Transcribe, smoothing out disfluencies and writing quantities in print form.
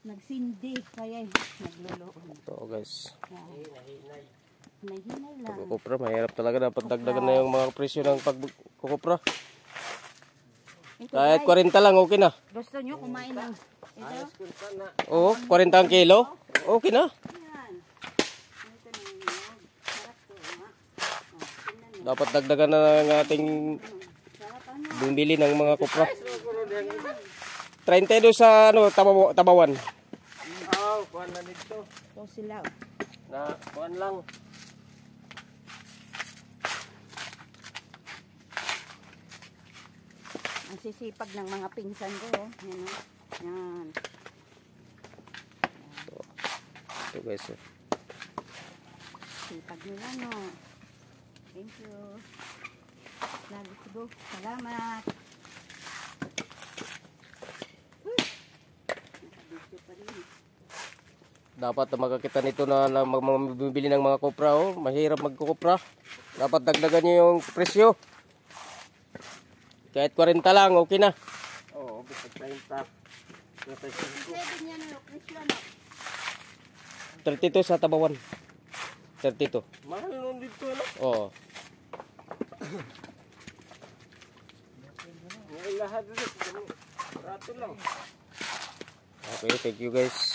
nagsindi, kaya nagluluon. Ito guys. Nahinay lang. Pagkukupra, mahirap talaga. Dapat dagdagan na yung mga presyo ng pagkukupra. Kahit 40 lang, okay na. Gusto nyo kumain ng ito? Oo, 40 ang kilo. Okay na. Dapat dagdagan na ng ating bumili ng mga kupra. 32 sa ano, Tabawan. Kuhan na dito. Ito sila. Na, kuhan lang. Ang sisipag ng mga pinsan ko. Oh. Yan. Yan. Ito guys. Sipag nila, no? Thank you. Lagi siguro. Salamat. Nakabidyo pa rin. Dapat na makakita nito na bumibili ng mga kupra. Oh. Mahirap magkukupra. Dapat dagdagan nyo yung presyo. Kahit 40 lang, okay na. Oo, basta 30. Pwede niya na presyo, no? 32 sa Tabawan. 32. Mahal nun dito, ano? Oo. Ngayon lahat dito. Rato lang. Okay, thank you guys.